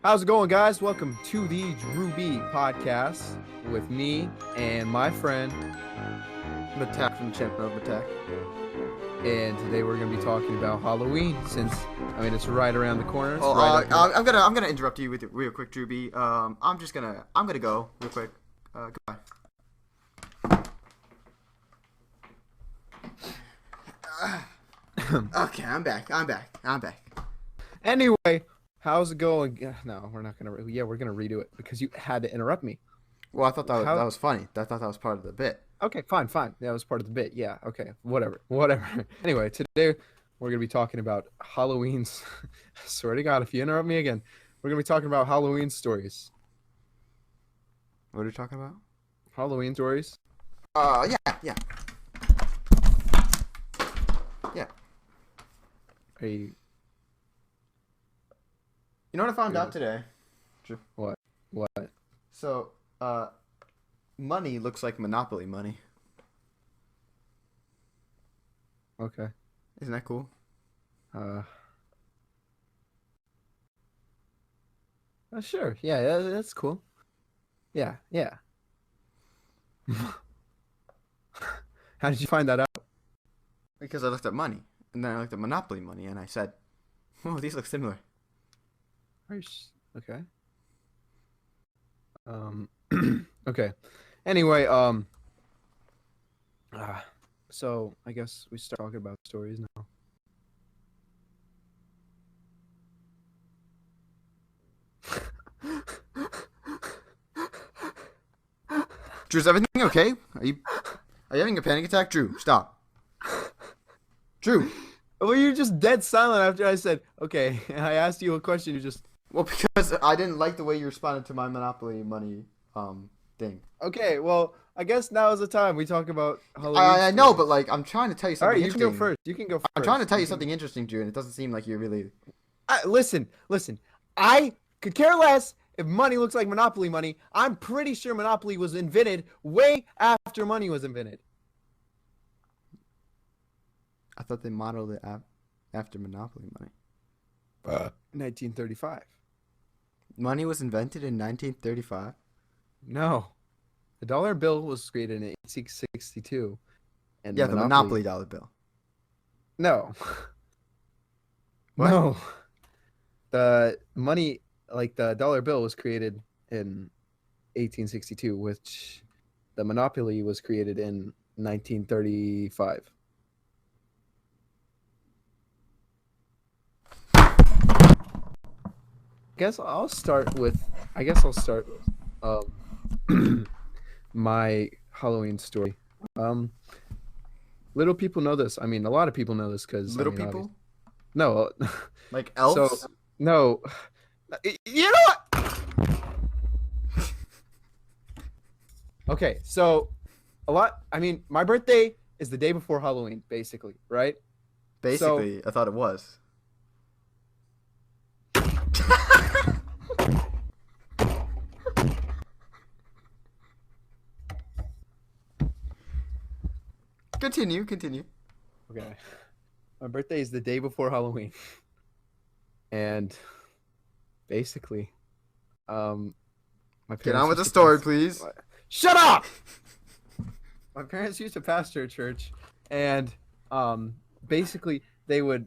How's it going, guys? Welcome to the DREWBEE podcast with me and my friend. Attack from the Champion of Attack. And today we're going to be talking about Halloween since, it's right around the corner. It's Oh, right up I'm gonna interrupt you with real quick, DREWBEE. I'm gonna go real quick. Goodbye. Okay, I'm back. Anyway, how's it going? No, we're not going to. Yeah, we're going to redo it because you had to interrupt me. Well, I thought that was funny. I thought that was part of the bit. Okay, fine. That was part of the bit. Yeah, okay, whatever. Anyway, today we're going to be talking about Halloween's. Swear to God, if you interrupt me again, we're going to be talking about Halloween stories. What are you talking about? Halloween stories? Yeah. Are you... You know what I found out today? What? So, money looks like Monopoly money. Okay. Isn't that cool? Sure. Yeah, that's cool. Yeah. How did you find that out? Because I looked at money, and then I looked at Monopoly money, and I said, "Oh, these look similar." Okay. Okay. Anyway, so I guess we start talking about stories now. Drew, is everything okay? Are you having a panic attack? Drew, stop. Drew. Well, you're just dead silent after I said, okay, and I asked you a question, you just... Well, because I didn't like the way you responded to my Monopoly money thing. Okay, well, I guess now is the time we talk about Halloween. I know, but like, I'm trying to tell you something interesting. All right, you can go first. I'm trying to tell you something interesting, Drew, and it doesn't seem like you're really... Listen. I could care less if money looks like Monopoly money. I'm pretty sure Monopoly was invented way after money was invented. I thought they modeled it after Monopoly money. 1935. Money was invented in 1935? No. The dollar bill was created in 1862. And yeah, the Monopoly dollar bill. No. What? No. The money, like the dollar bill, was created in 1862, which the Monopoly was created in 1935. I'll start my Halloween story. Little people know this. I mean, a lot of people know this because people? No, like elves? So, no, you know what? Okay, so my birthday is the day before Halloween, basically, right? Basically, I thought it was. Continue. Okay. My birthday is the day before Halloween. And basically, my parents... Get on with the story, please. Shut up! My parents used to pastor a church, and basically they would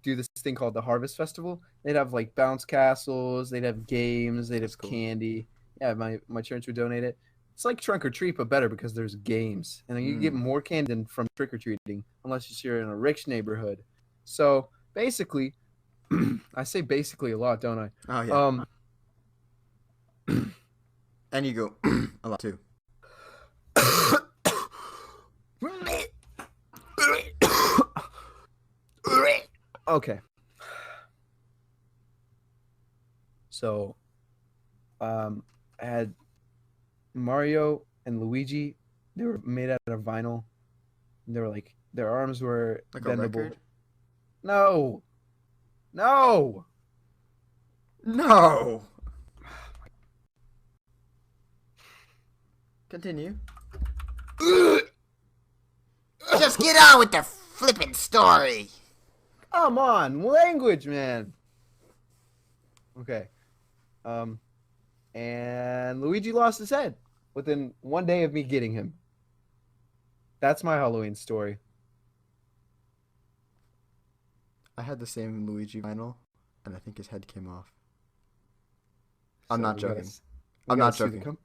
do this thing called the Harvest Festival. They'd have like bounce castles, they'd have games, they'd have candy. Yeah, my church would donate it. It's like trunk or treat, but better because there's games, and you get more candy than from trick or treating, unless you're in a rich neighborhood. So basically, I say basically a lot, don't I? Oh yeah. And you go a lot too. Okay. So, I had Mario and Luigi. They were made out of vinyl. They were like, their arms were like bendable. A record? No. Continue. Just get on with the flippin' story. Come on, language, man. Okay. And Luigi lost his head within 1 day of me getting him. That's my Halloween story. I had the same Luigi vinyl, and I think his head came off. I'm So not we gotta joking. s- we I'm gotta not sue the joking.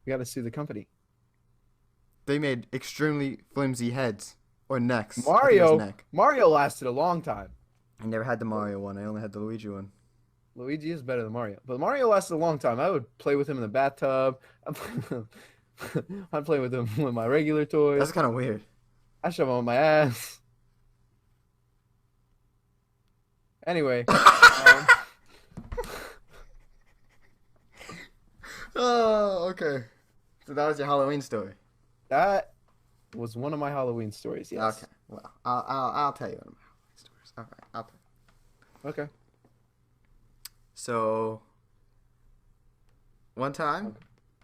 we gotta sue the company. They made extremely flimsy heads or necks. I think it was Mario, neck. Mario lasted a long time. I never had the Mario one. I only had the Luigi one. Luigi is better than Mario, but Mario lasted a long time. I would play with him in the bathtub. I'd play with him with my regular toys. That's kind of weird. I shove him on my ass. Anyway, Oh, okay. So that was your Halloween story. that was one of my Halloween stories. Yes. Okay. Well, I'll tell you one of my Halloween stories. All right. I'll tell you. Okay. So one time,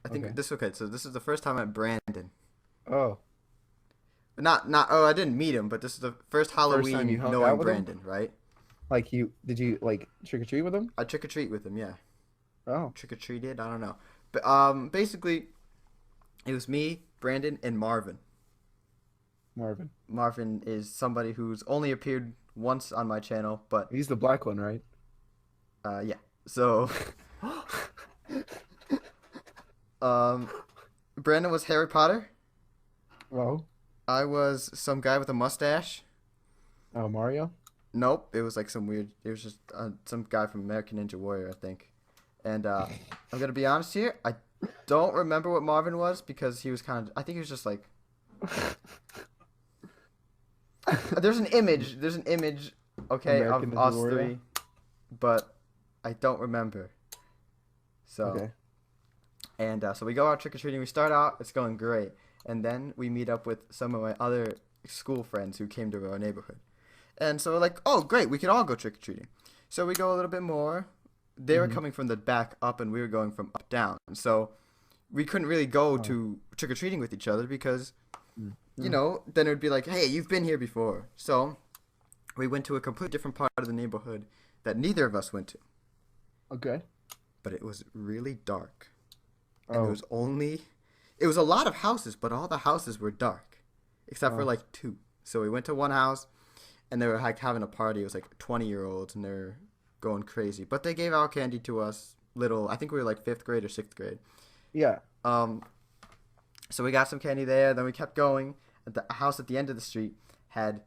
I think Okay. this okay. So this is the first time I met Brandon. Oh, Not. Oh, I didn't meet him, but this is the first Halloween you hung knowing out with him? Brandon, right? like did you like trick or treat with him? I trick or treat with him. Yeah. Oh, Trick or treated. I don't know. But basically, it was me, Brandon, and Marvin. Marvin. Marvin is somebody who's only appeared once on my channel, but He's the black one, right? yeah. So, Brandon was Harry Potter. Oh, I was some guy with a mustache. oh, Mario. Nope, it was like some weird. It was just some guy from American Ninja Warrior, I think. And I'm gonna be honest here. I don't remember what Marvin was because he was kind of. I think he was just like. There's an image. There's an image. Okay, American of Ninja us Warrior? three, but I don't remember. So. Okay. And so we go out trick or treating. We start out, it's going great, and then we meet up with some of my other school friends who came to our neighborhood, and so we're like, oh great, we could all go trick or treating. So we go a little bit more. They were coming from the back up, and we were going from up down. So we couldn't really go to trick or treating with each other because, you know, then it would be like, hey, you've been here before. So we went to a completely different part of the neighborhood that neither of us went to, Okay. but it was really dark. And Oh. it was a lot of houses, but all the houses were dark, except for Oh. like two. So we went to one house, and they were like having a party. It was like 20-year-olds, and they're going crazy. But they gave out candy to us, little. I think we were like 5th grade or 6th grade. Yeah. So we got some candy there. Then we kept going. The house at the end of the street had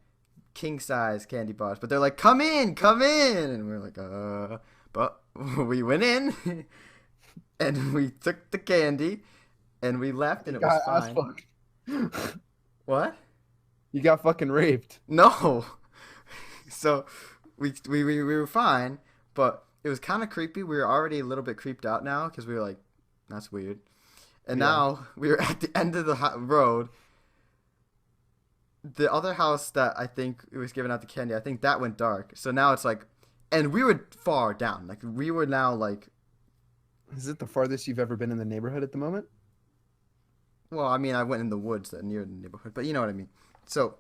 king size candy bars, but they're like, come in, and we we're like, but we went in. And we took the candy, and we left, and it was Got ass fine. fucked. What? You got fucking raped. No. So we were fine, but it was kind of creepy. We were already a little bit creeped out now because we were like, that's weird. And Yeah. now we were at the end of the road. The other house that I think it was giving out the candy, I think that went dark. So now it's like, and we were far down. Like we were now like. Is it the farthest you've ever been in the neighborhood at the moment? Well, I mean, I went in the woods that near the neighborhood, but you know what I mean. So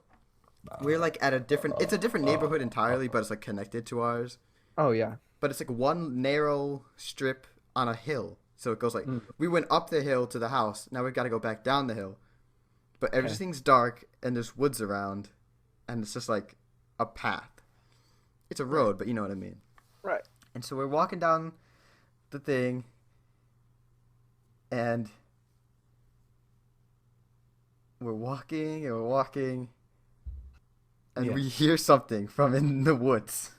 we're like at a different. It's a different neighborhood entirely, but it's like connected to ours. Oh yeah. But it's like one narrow strip on a hill. So it goes like we went up the hill to the house. Now we've got to go back down the hill. But everything's dark and there's woods around, and it's just like a path. It's a road, but you know what I mean. Right. And so we're walking down the thing. And we're walking, and Yeah. we hear something from in the woods.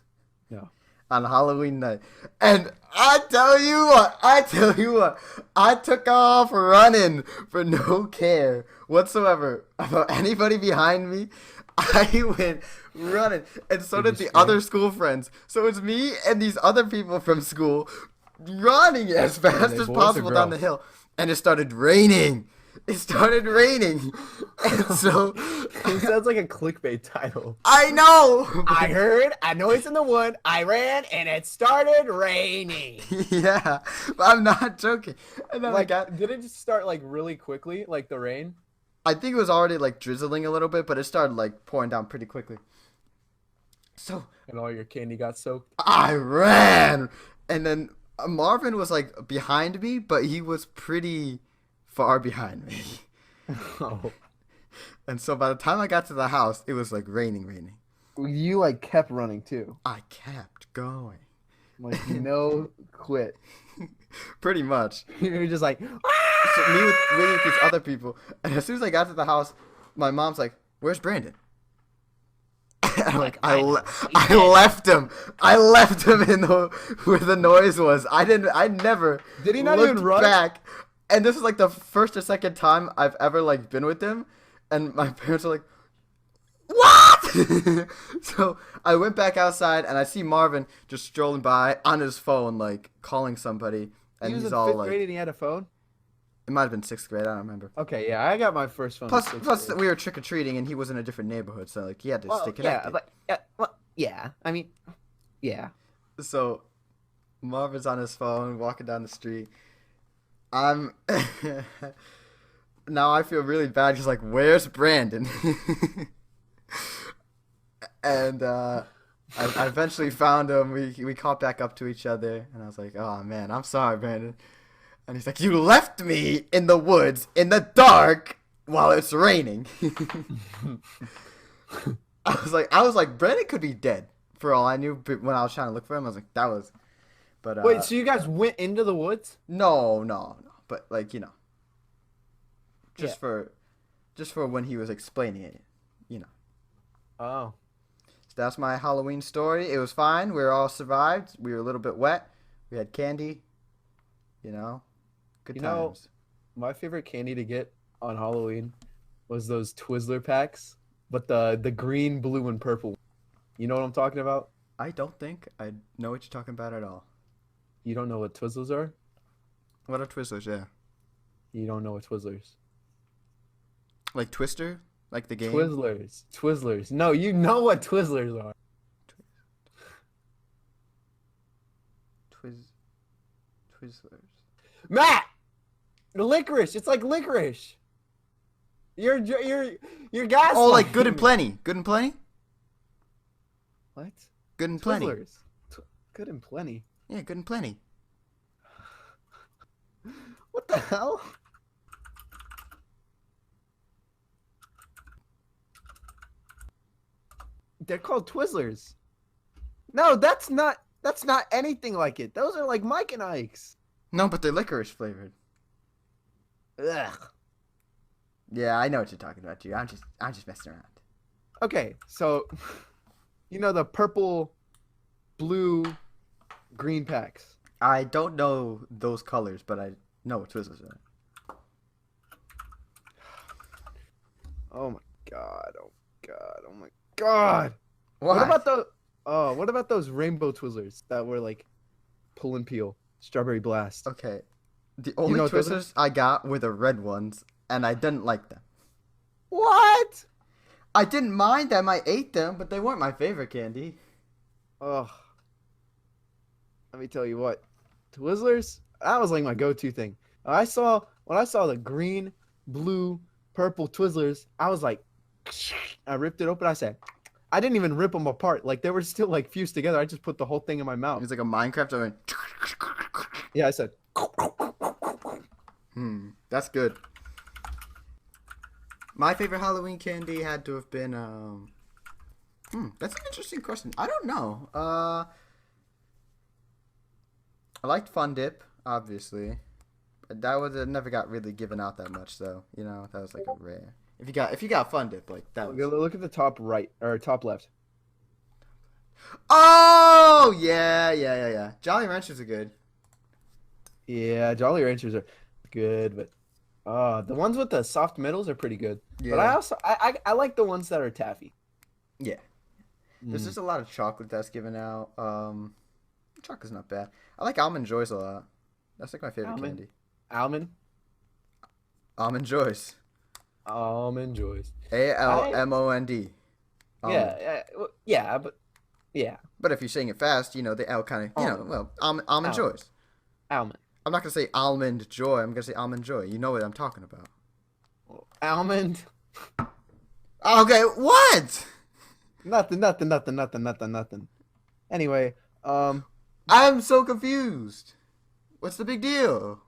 Yeah. On Halloween night. And I tell you what, I took off running for no care whatsoever about anybody behind me. I went running, and so did the other school friends. So it's me and these other people from school running as fast they as boys or possible down the girls? hill. And it started raining. And so It sounds like a clickbait title. I know. I heard a noise in the wood. I ran, and it started raining. Yeah, but I'm not joking. And then Like, did it just start like really quickly, like the rain? I think it was already like drizzling a little bit, but it started like pouring down pretty quickly. So And all your candy got soaked. I ran, and then Marvin was like behind me, but he was pretty far behind me. Oh. And so by the time I got to the house, it was like raining. You like kept running too. I kept going. Like no quit. Pretty much. You're just like So me with these other people, and as soon as I got to the house, my mom's like, "Where's Brandon?" And I'm like, I left him. I left him in the where the noise was. I never. Did he not looked even run? back? And this is like the first or second time I've ever like been with him, and my parents are like, "What?" So I went back outside, and I see Marvin just strolling by on his phone, like calling somebody, and he was he's in all 5th like, grade and he had a phone. it might have been 6th grade. I don't remember. Okay, yeah, I got my first phone. in Plus, 6th grade. we were trick or treating, and he was in a different neighborhood, so like he had to stay connected. yeah. I mean, yeah. So Marvin's on his phone, walking down the street. I'm now I feel really bad because like, where's Brandon? And I eventually found him. We caught back up to each other, and I was like, "Oh man, I'm sorry, Brandon." And he's like, "You left me in the woods in the dark while it's raining." I was like, Brandon could be dead for all I knew. But when I was trying to look for him, I was like, that was. But Wait, so you guys went into the woods? no. But like just Yeah. for when he was explaining it, Oh. So that's my Halloween story. It was fine. We all survived. We were a little bit wet. We had candy. Good You know, times. My favorite candy to get on Halloween was those Twizzler packs, but the green, blue, and purple. You know what I'm talking about? I don't think I know what you're talking about at all. You don't know what Twizzlers are? What are Twizzlers? Yeah, You don't know what Twizzlers. like Twister, like the game. Twizzlers. No, you know what Twizzlers are. Twizzlers. Matt! Licorice. It's like licorice. You're gaslighting. Oh, like Good and Plenty. Good and Plenty. What? Good and Plenty. Twizzlers. Good and plenty. Yeah, Good and Plenty. What the hell? They're called Twizzlers. No, that's not anything like it. Those are like Mike and Ike's. No, but they're licorice flavored. Ugh. Yeah, I know what you're talking about, dude. I'm just messing around. Okay, so you know the purple, blue, green packs. I don't know those colors, but I know what Twizzlers are. Oh my god! Oh god! Oh my god! Why? What about those rainbow Twizzlers that were like pull and peel, strawberry blast? Okay. The only know what those Twizzlers I got were the red ones, and I didn't like them. What? I didn't mind them. I ate them, but they weren't my favorite candy. Oh, let me tell you what, Twizzlers. That was like my go-to thing. When I saw the green, blue, purple Twizzlers, I was like, I ripped it open. I said, I didn't even rip them apart. Like they were still like fused together. I just put the whole thing in my It mouth. was like a Minecraft. I went, Yeah, I said. that's good. My favorite Halloween candy had to have been that's an interesting question. I don't know. I liked Fun Dip, obviously. But that never got really given out that much though. That was like a rare. If you got Fun Dip, like that was... Look at the top right or top left. Oh yeah. Jolly Ranchers are good. Yeah, Jolly Ranchers are good, but the ones with the soft middles are pretty good. Yeah. But I also I like the ones that are taffy. Yeah. There's just a lot of chocolate that's given out. Chocolate's not bad. I like Almond Joys a lot. That's like my favorite candy. Almond Joys. Almond Joys. ALMOND. Yeah. But if you're saying it fast, the L kind of, Almond Joys. Almond. I'm not gonna say Almond Joy. I'm gonna say Almond Joy. You know what I'm talking about. Almond. Okay, what? Nothing. Anyway, I'm so confused. What's the big deal?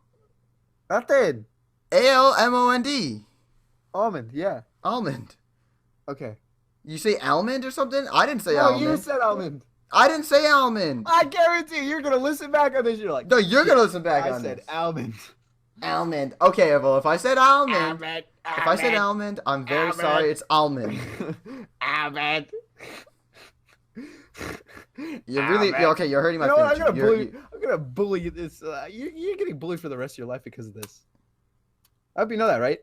Nothing. ALMOND. Almond, yeah. Almond. Okay. You say almond or something? I didn't say No, almond. you said almond. I didn't say almond. I guarantee you're gonna listen back on this. You're like, No, you're gonna listen back I on said this. almond. Almond. Okay, well, if I said almond, Almond. if I said almond, I'm very Almond. sorry. It's almond. Almond. You're really okay. You're hurting my You know what? feelings. I'm gonna bully this. You're getting bullied for the rest of your life because of this. I hope you know that, right?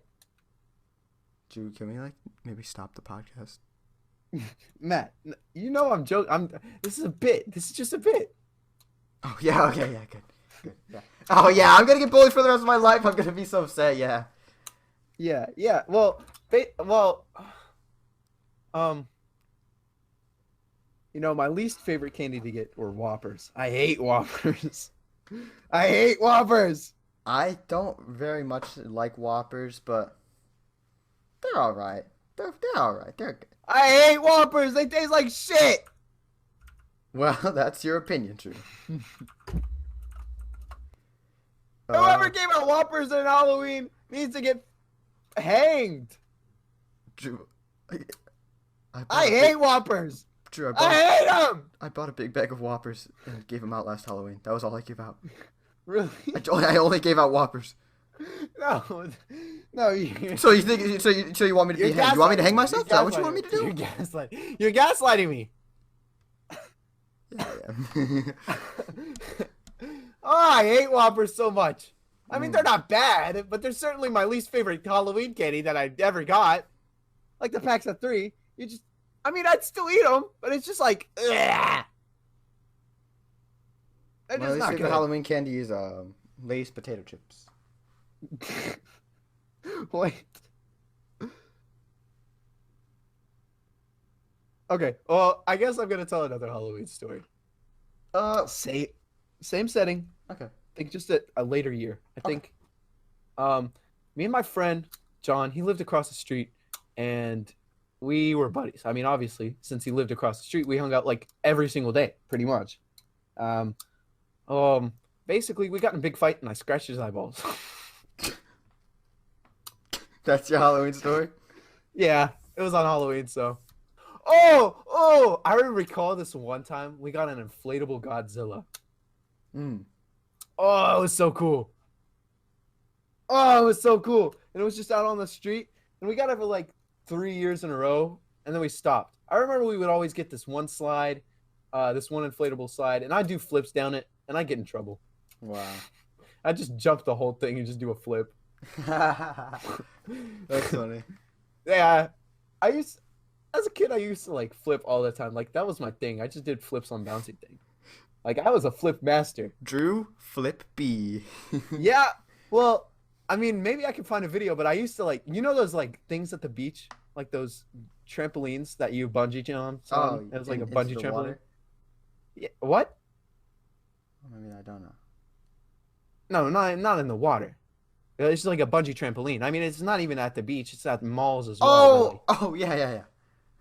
Drew, can we like maybe stop the podcast? Matt, you know I'm joking. This is a bit. This is just a bit. Oh yeah. Okay. Yeah. Good. Yeah. Oh yeah. I'm gonna get bullied for the rest of my life. I'm gonna be so upset. Yeah. Yeah. Well, you know, my least favorite candy to get were Whoppers. I hate Whoppers. I hate Whoppers. I don't very much like Whoppers, but they're all right. They're all right. They're good. I hate Whoppers. They taste like shit. Well, that's your opinion, Drew. Whoever gave out Whoppers on Halloween needs to get hanged. Drew, I hate Whoppers. Drew, I hate them. I bought a big bag of Whoppers and gave them out last Halloween. That was all I gave out. Really? I only gave out Whoppers. No. So you think? So you want me to be hanged? You want me to hang myself? Is that what you want me to do? You're gaslighting me. Yeah, I am. Oh, I hate Whoppers so much. I mean, they're not bad, but they're certainly my least favorite Halloween candy that I ever got. Like the packs of 3. I'd still eat them, but it's just like, ugh. They're My just least not favorite good. Halloween candy is Lay's potato chips. Wait. Okay, well, I guess I'm gonna tell another Halloween story. Same setting. Okay. I think just a later year. I think me and my friend John, he lived across the street and we were buddies. I mean, obviously, since he lived across the street, we hung out like every single day, pretty much. Basically we got in a big fight and I scratched his eyeballs. That's your Halloween story? Yeah, it was on Halloween, so. Oh, I recall this one time we got an inflatable Godzilla. Oh, it was so cool. And it was just out on the street. And we got it for like 3 years in a row. And then we stopped. I remember we would always get this one slide, this one inflatable slide. And I'd do flips down it. And I'd get in trouble. Wow. I'd just jump the whole thing and just do a flip. That's funny. Yeah. As a kid, I used to like flip all the time. Like that was my thing. I just did flips on bouncy thing. Like I was a flip master. Drew Flip B. Yeah. Well, I mean, maybe I can find a video, but I used to like, you know, those like things at the beach, like those trampolines that you bungee jump on. It was like a bungee trampoline. Water? Yeah. What? I mean, I don't know. No, not in the water. It's just like a bungee trampoline. I mean, it's not even at the beach. It's at malls as well. Oh, yeah.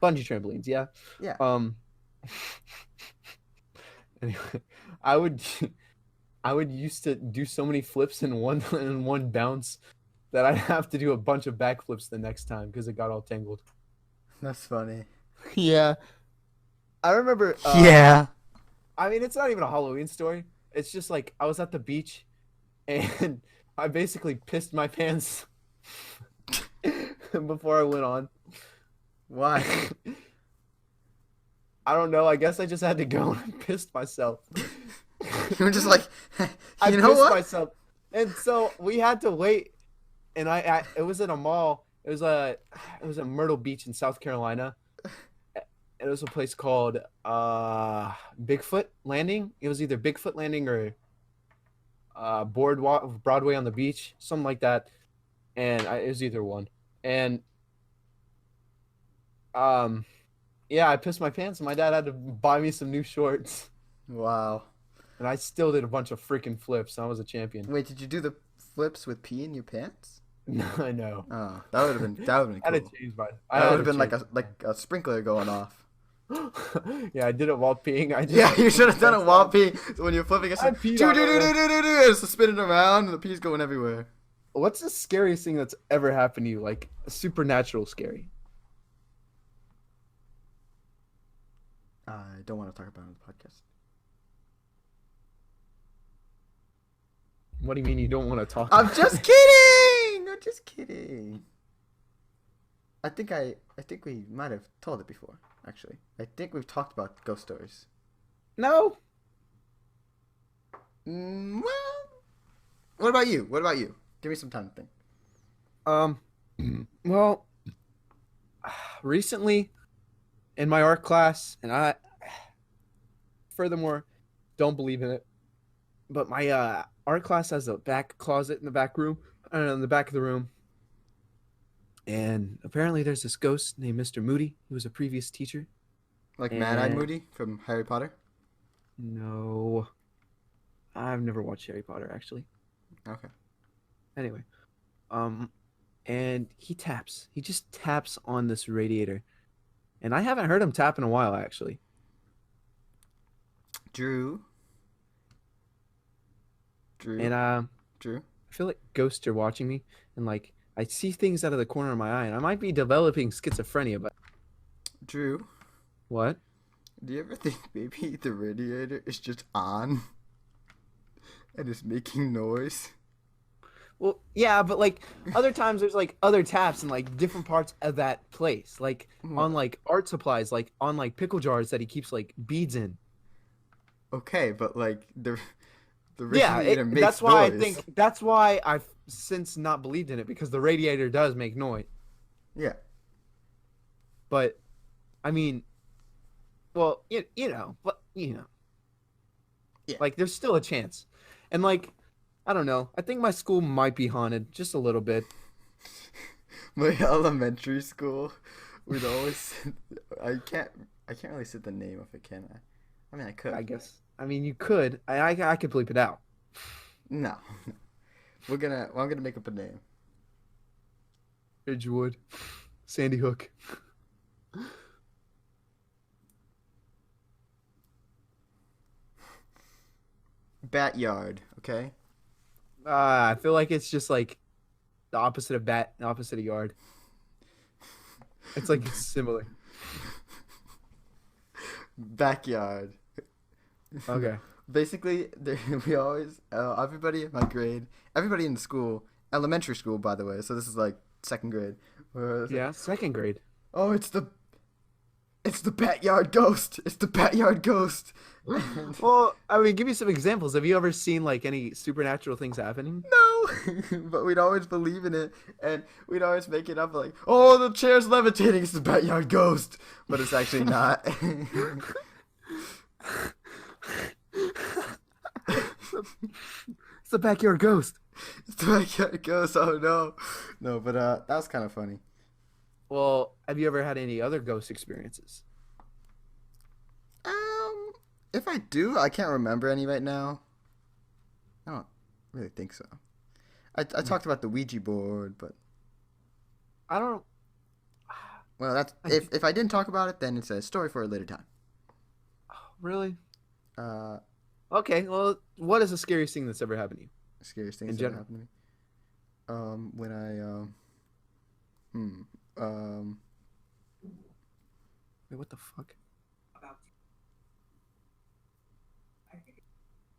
Bungee trampolines, yeah. Yeah. Anyway, I would used to do so many flips in one bounce that I'd have to do a bunch of backflips the next time because it got all tangled. That's funny. Yeah. I remember. Yeah. I mean, it's not even a Halloween story. It's just like I was at the beach, and I basically pissed my pants before I went on. Why? I don't know. I guess I just had to go and pissed myself. You were just like, I you know pissed what? myself, and so we had to wait. And it was in a mall. It was at Myrtle Beach in South Carolina. It was a place called Bigfoot Landing. It was either Bigfoot Landing or Broadway on the Beach, something like that. And it was either one. And yeah, I pissed my pants, and my dad had to buy me some new shorts. Wow. And I still did a bunch of freaking flips. I was a champion. Wait, did you do the flips with pee in your pants? No, I know. Oh, that would have been I had cool. to change my. That would have been like a sprinkler going off. Yeah, I did it while peeing. I just Yeah, you should have done it while peeing. So when you're flipping, it's I like, peed on it. it's spinning around and the pee's going everywhere. What's the scariest thing that's ever happened to you? Like supernatural scary? I don't want to talk about it on the podcast. What do you mean you don't want to talk? I'm just kidding. I'm just kidding. I think we might have told it before. Actually, I think we've talked about ghost stories. No. Well, what about you? What about you? Give me some time to think. Well, recently in my art class, and I, furthermore, don't believe in it, but my art class has a back closet in the back room, in the back of the room, and apparently there's this ghost named Mr. Moody. He was a previous teacher. Like Mad-Eyed And- Moody from Harry Potter? No, I've never watched Harry Potter actually. Okay. Anyway, and he taps. He just taps on this radiator, and I haven't heard him tap in a while actually. Drew. And Drew. I feel like ghosts are watching me, and like I see things out of the corner of my eye, and I might be developing schizophrenia. But Drew. what? Do you ever think maybe the radiator is just on and is making noise? Well, yeah, but like other times there's like other taps in like different parts of that place, like on like art supplies, like on like pickle jars that he keeps like beads in. Okay, but like the Yeah, radiator makes that's why noise. that's why I've since not believed in it, because the radiator does make noise. Yeah. But I mean, well, but Yeah. like there's still a chance, and like I don't know. I think my school might be haunted just a little bit. My elementary school would always. I can't really say the name of it, can I? I mean, I could. I guess. I mean, you could. I could bleep it out. No. I'm gonna make up a name. Ridgewood, Sandy Hook. Batyard. Okay. I feel like it's just like the opposite of bat, the opposite of yard. It's like it's similar. Backyard. Okay. Basically, we always everybody in my grade, everybody in the school, elementary school, by the way. So this is like second grade. Yeah, second grade. Oh, it's the backyard ghost. It's the backyard ghost. And Well, I mean, give me some examples. Have you ever seen like any supernatural things happening? no, but we'd always believe in it, and we'd always make it up like, oh, the chair's levitating. It's the backyard ghost, but it's actually not. It's the backyard ghost. It's the backyard ghost. Oh no, no, but that was kind of funny. Well, have you ever had any other ghost experiences? If I do, I can't remember any right now. I don't really think so. I talked about the Ouija board, but I don't. well, that's if I didn't talk about it, then it's a story for a later time. Really? Uh, Okay. Well, what is the scariest thing that's ever happened to you? scariest In things that general. happened to me. When Wait, what the fuck?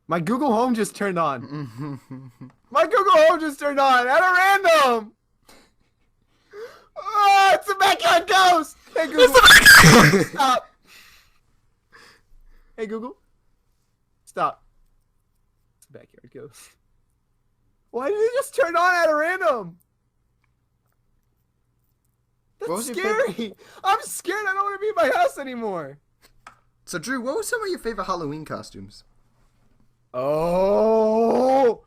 My Google Home just turned on. My Google Home just turned on at a random. Oh, it's a backyard ghost. Hey Google, stop. Hey Google, stop. It's a backyard ghost. Why did it just turn on at a random? What That's was your scary. I'm scared. I don't want to be in my house anymore. So Drew, what were some of your favorite Halloween costumes? Oh,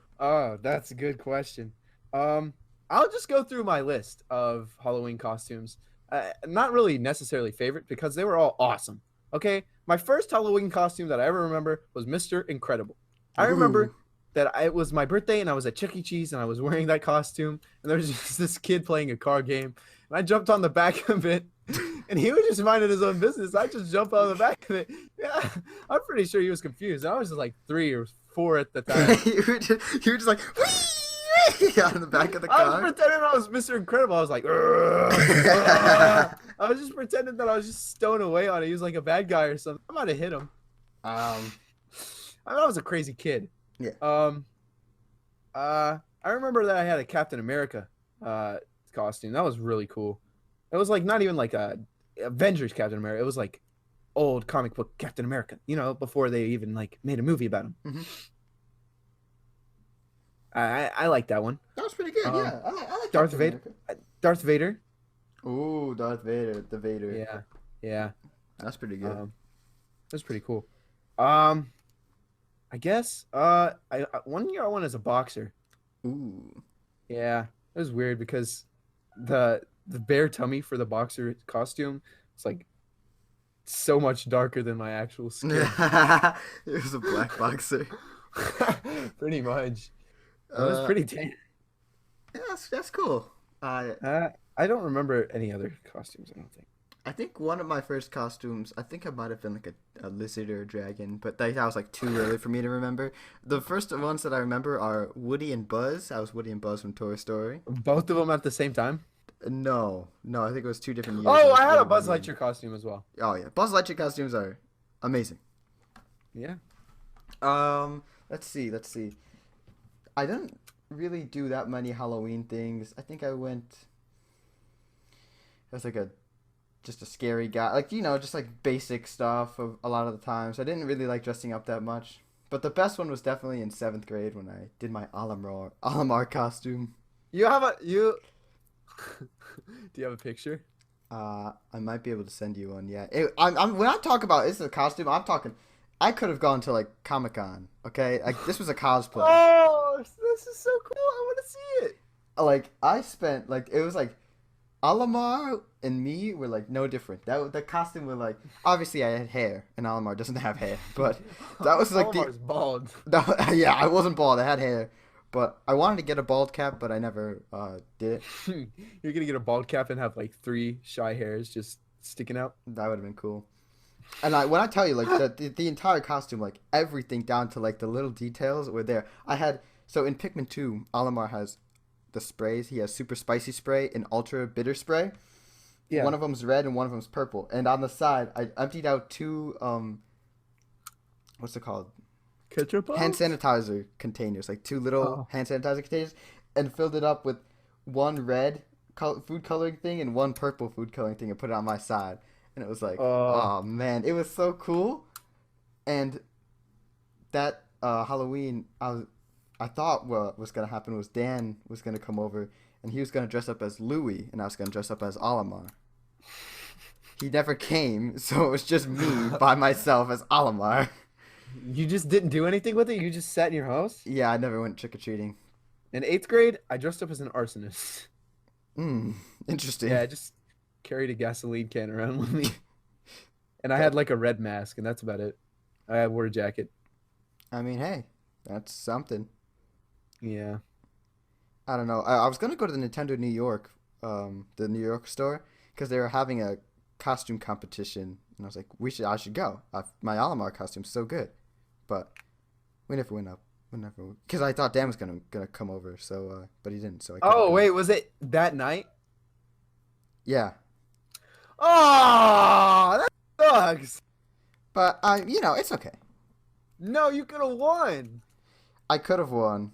that's a good question. I'll just go through my list of Halloween costumes. Not really necessarily favorite because they were all awesome. Okay, my first Halloween costume that I ever remember was Mr. Incredible. I remember Ooh. that it was my birthday and I was at Chuck E. Cheese and I was wearing that costume and there was just this kid playing a card game and I jumped on the back of it and he was just minding his own business. I just jump out of the back of it. Yeah, I'm pretty sure he was confused. I was just like 3 or 4 at the time. you were just like, whee! On the back of the I was car. pretending I was Mr. Incredible. I was like, I was just pretending that I was just stowing away on it. He was like a bad guy or something. I might have hit him. I was a crazy kid. Yeah. I remember that I had a Captain America costume. That was really cool. It was like not even like a Avengers Captain America. It was like old comic book Captain America. You know, before they even like made a movie about him. Mm-hmm. I like that one. That was pretty good. Yeah, I like Darth Captain Vader. America. Darth Vader. Ooh, Darth Vader, the Vader. Yeah, yeah. That's pretty good. That's pretty cool. I guess one year I went as a boxer. Ooh. Yeah, it was weird because the bare tummy for the boxer costume was like so much darker than my actual skin. It was a black boxer. Pretty much. It was pretty tan. Yeah, that's cool. I don't remember any other costumes. I don't think. I think one of my first costumes, I think I might have been like a lizard or a dragon, but that was like too early for me to remember. The first ones that I remember are Woody and Buzz. I was Woody and Buzz from Toy Story. Both of them at the same time? No, I think it was 2 different years. Oh, I had a Buzz Lightyear costume as well. Oh yeah, Buzz Lightyear costumes are amazing. Yeah. Let's see. I didn't really do that many Halloween things. I think I went as like just a scary guy, like, you know, just like basic stuff of a lot of the times. I didn't really like dressing up that much. But the best one was definitely in 7th grade when I did my Alamar costume. Do you have a picture? I might be able to send you one. Yeah. When I talk about it's a costume, I'm talking. I could have gone to like Comic-Con. Okay, like this was a cosplay. Oh, this is so cool! I want to see it. Like I spent like it was like Alamar and me were like no different. The costume was like obviously I had hair and Alamar doesn't have hair, but that was like Alamar's bald. Yeah, I wasn't bald. I had hair, but I wanted to get a bald cap, but I never did it. You're gonna get a bald cap and have like 3 shy hairs just sticking out. That would have been cool. And when I tell you like the entire costume, like everything down to like the little details were there. So in Pikmin 2, Alamar has the sprays. He has super spicy spray and ultra bitter spray. Yeah. One of them's red and one of them's purple. And on the side, I emptied out 2 what's it called? Ketchup bombs? Hand sanitizer containers, like 2 little hand sanitizer containers, and filled it up with 1 red food coloring thing and 1 purple food coloring thing and put it on my side. And it was like, oh man, it was so cool. And that Halloween, I thought what was going to happen was Dan was going to come over and he was going to dress up as Louie and I was going to dress up as Alamar. He never came, so it was just me by myself as Alamar. You just didn't do anything with it? You just sat in your house? Yeah, I never went trick-or-treating. In 8th grade, I dressed up as an arsonist. Interesting. Yeah, I just carried a gasoline can around with me. And I had like a red mask, and that's about it. I wore a jacket. I mean, hey, that's something. Yeah. I don't know. I was going to go to the Nintendo New York, the New York store, because they were having a costume competition. And I was like, I should go. My Alamar costume's so good. But we never went up. Because I thought Dan was gonna come over, so but he didn't. So wait, was it that night? Yeah. Oh, that sucks. But it's okay. No, you could have won. I could have won.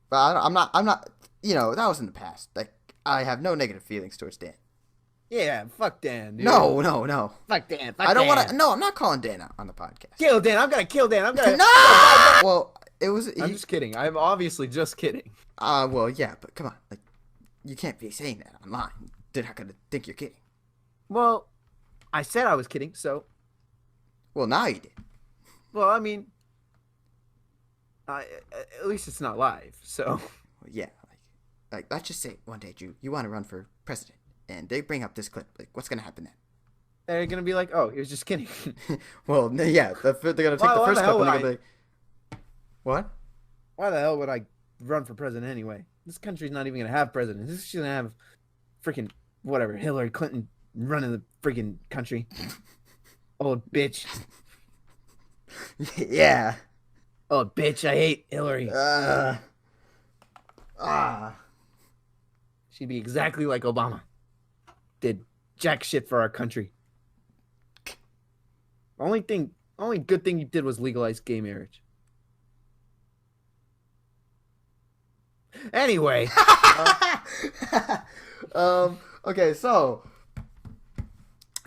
But I'm not. That was in the past. Like I have no negative feelings towards Dan. Yeah, fuck Dan, dude. No. Fuck Dan. I don't want to. No, I'm not calling Dan out on the podcast. Kill Dan. I'm gonna kill Dan. I'm gonna. No. Well, it was. I'm just kidding. I'm obviously just kidding. Well, yeah, but come on, like, you can't be saying that online. They're not gonna think you're kidding. Well, I said I was kidding, so. Well, now you did. Well, I mean, at least it's not live, so. Well, yeah, like let's just say one day, Drew, you want to run for president. And they bring up this clip. Like, what's going to happen then? They're going to be like, oh, he was just kidding. Well, yeah. They're going to take the first clip and they're going to be like, what? Why the hell would I run for president anyway? This country's not even going to have presidents. This is going to have freaking, whatever, Hillary Clinton running the freaking country. Old bitch. Yeah. Oh, bitch, I hate Hillary. She'd be exactly like Obama. Did jack shit for our country. Only good thing he did was legalize gay marriage. Anyway. Okay, so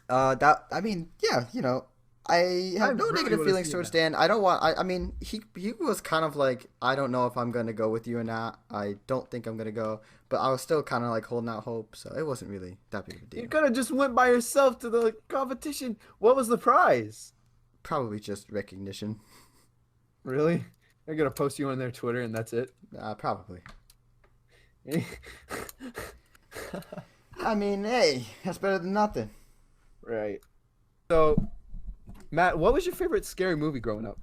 I mean, yeah, you know, I have no really negative wanna feelings see towards that. Dan. I don't want. I mean, he was kind of like, I don't know if I'm gonna go with you or not. I don't think I'm gonna go, but I was still kind of like holding out hope, so it wasn't really that big of a deal. You could have just went by yourself to the competition. What was the prize? Probably just recognition. Really? They're gonna post you on their Twitter and that's it. Probably. I mean, hey, that's better than nothing. Right. So, Matt, what was your favorite scary movie growing up?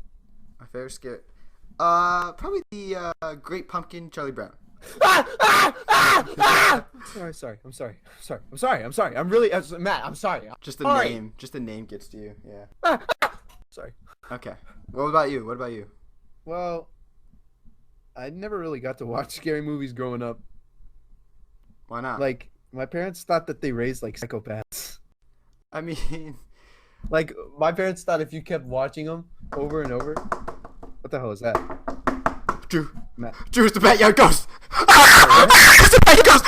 My favorite scare. Probably the Great Pumpkin, Charlie Brown. Sorry. I'm really, Matt. I'm sorry. Just the Sorry. name. Just the name gets to you. Yeah. Sorry. Okay. What about you? Well, I never really got to watch scary movies growing up. Why not? Like, my parents thought that they raised like psychopaths. I mean, Like, my parents thought if you kept watching them over and over. What the hell is that? Drew. Matt. Drew, it's the backyard ghost. It's the backyard ghost.